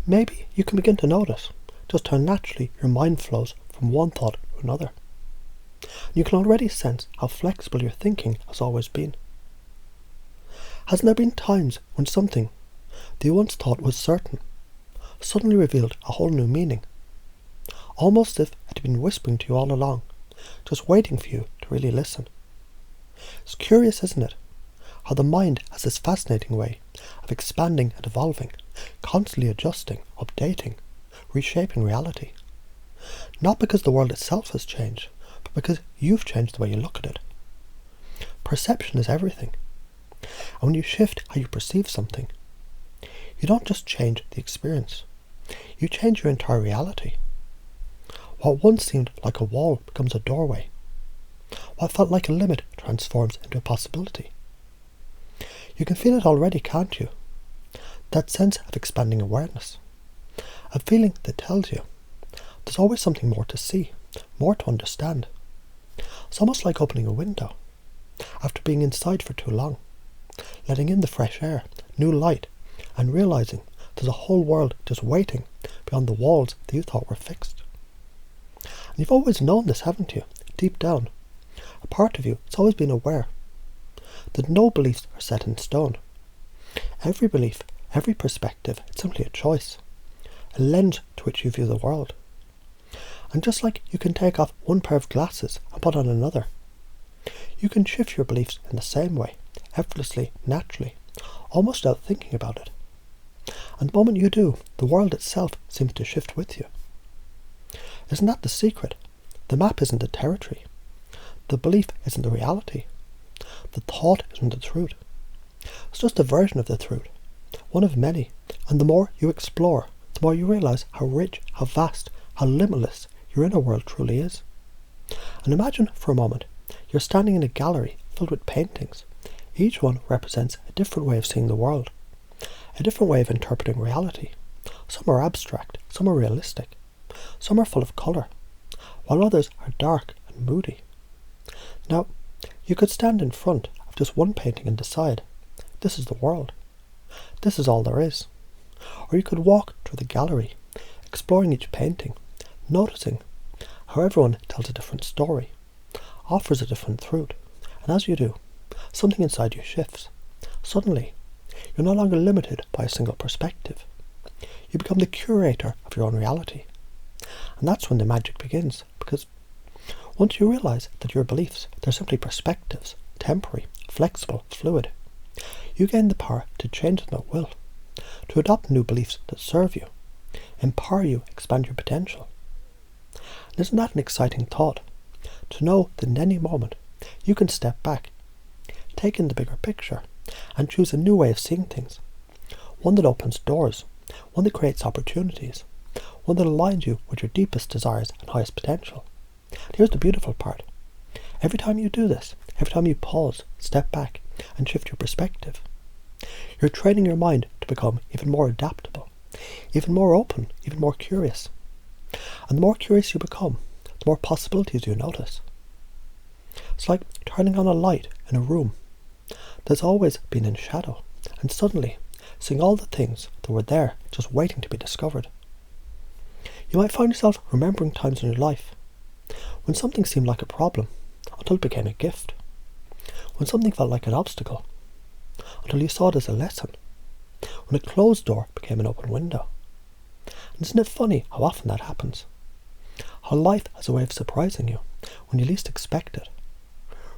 maybe you can begin to notice just how naturally your mind flows from one thought to another. You can already sense how flexible your thinking has always been. Hasn't there been times when something that you once thought was certain suddenly revealed a whole new meaning? Almost as if it had been whispering to you all along, just waiting for you to really listen. It's curious, isn't it, how the mind has this fascinating way of expanding and evolving, constantly adjusting, updating, reshaping reality. Not because the world itself has changed, but because you've changed the way you look at it. Perception is everything. And when you shift how you perceive something, you don't just change the experience, you change your entire reality. What once seemed like a wall becomes a doorway. What felt like a limit transforms into a possibility. You can feel it already, can't you? That sense of expanding awareness. A feeling that tells you there's always something more to see, more to understand. It's almost like opening a window after being inside for too long, letting in the fresh air, new light, and realizing there's a whole world just waiting beyond the walls that you thought were fixed. And you've always known this, haven't you? Deep down, a part of you has always been aware that no beliefs are set in stone. Every belief, every perspective, it's simply a choice, a lens to which you view the world. And just like you can take off one pair of glasses and put on another, you can shift your beliefs in the same way, effortlessly, naturally, almost without thinking about it. And the moment you do, the world itself seems to shift with you. Isn't that the secret? The map isn't the territory. The belief isn't the reality. The thought isn't the truth. It's just a version of the truth, one of many. And the more you explore, the more you realize how rich, how vast, how limitless your inner world truly is. And imagine for a moment, you're standing in a gallery filled with paintings. Each one represents a different way of seeing the world, a different way of interpreting reality. Some are abstract, some are realistic, some are full of colour, while others are dark and moody. Now, you could stand in front of just one painting and decide, this is the world. This is all there is. Or you could walk through the gallery, exploring each painting, noticing how everyone tells a different story, offers a different truth, and as you do, something inside you shifts. Suddenly, you're no longer limited by a single perspective. You become the curator of your own reality. And that's when the magic begins, because once you realize that your beliefs, they're simply perspectives, temporary, flexible, fluid, you gain the power to change them at will, to adopt new beliefs that serve you, empower you, expand your potential. And isn't that an exciting thought? To know that in any moment you can step back, take in the bigger picture, and choose a new way of seeing things. One that opens doors, one that creates opportunities, one that aligns you with your deepest desires and highest potential. And here's the beautiful part. Every time you do this, every time you pause, step back, and shift your perspective, you're training your mind to become even more adaptable, even more open, even more curious. And the more curious you become, the more possibilities you notice. It's like turning on a light in a room that's always been in shadow, and suddenly seeing all the things that were there just waiting to be discovered. You might find yourself remembering times in your life when something seemed like a problem until it became a gift, when something felt like an obstacle until you saw it as a lesson, when a closed door became an open window. And isn't it funny how often that happens? How life has a way of surprising you when you least expect it,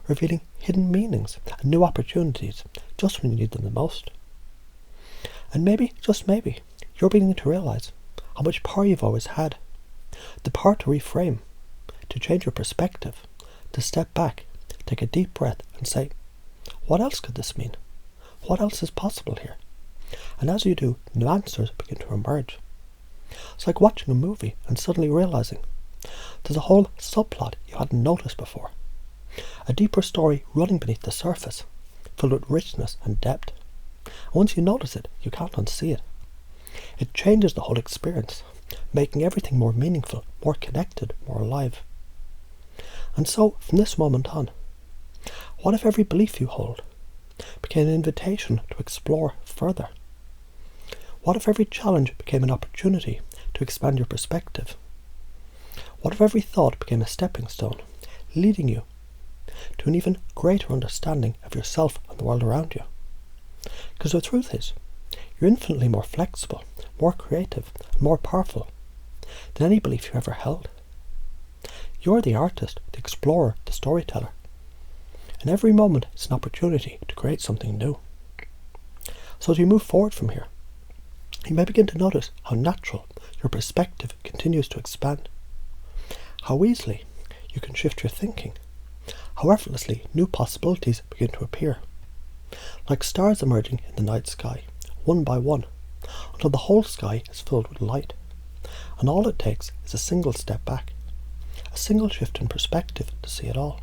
revealing hidden meanings and new opportunities just when you need them the most. And maybe, just maybe, you're beginning to realize how much power you've always had. The power to reframe, to change your perspective, to step back, take a deep breath and say, what else could this mean? What else is possible here? And as you do, new answers begin to emerge. It's like watching a movie and suddenly realizing there's a whole subplot you hadn't noticed before. A deeper story running beneath the surface, filled with richness and depth. And once you notice it, you can't unsee it. It changes the whole experience, making everything more meaningful, more connected, more alive. And so, from this moment on, what if every belief you hold became an invitation to explore further? What if every challenge became an opportunity to expand your perspective? What if every thought became a stepping stone, leading you to an even greater understanding of yourself and the world around you? Because the truth is, you're infinitely more flexible, more creative, and more powerful than any belief you ever held. You're the artist, the explorer, the storyteller. And every moment is an opportunity to create something new. So as you move forward from here, you may begin to notice how natural your perspective continues to expand, how easily you can shift your thinking, how effortlessly new possibilities begin to appear, like stars emerging in the night sky, one by one, until the whole sky is filled with light. And all it takes is a single step back, a single shift in perspective to see it all.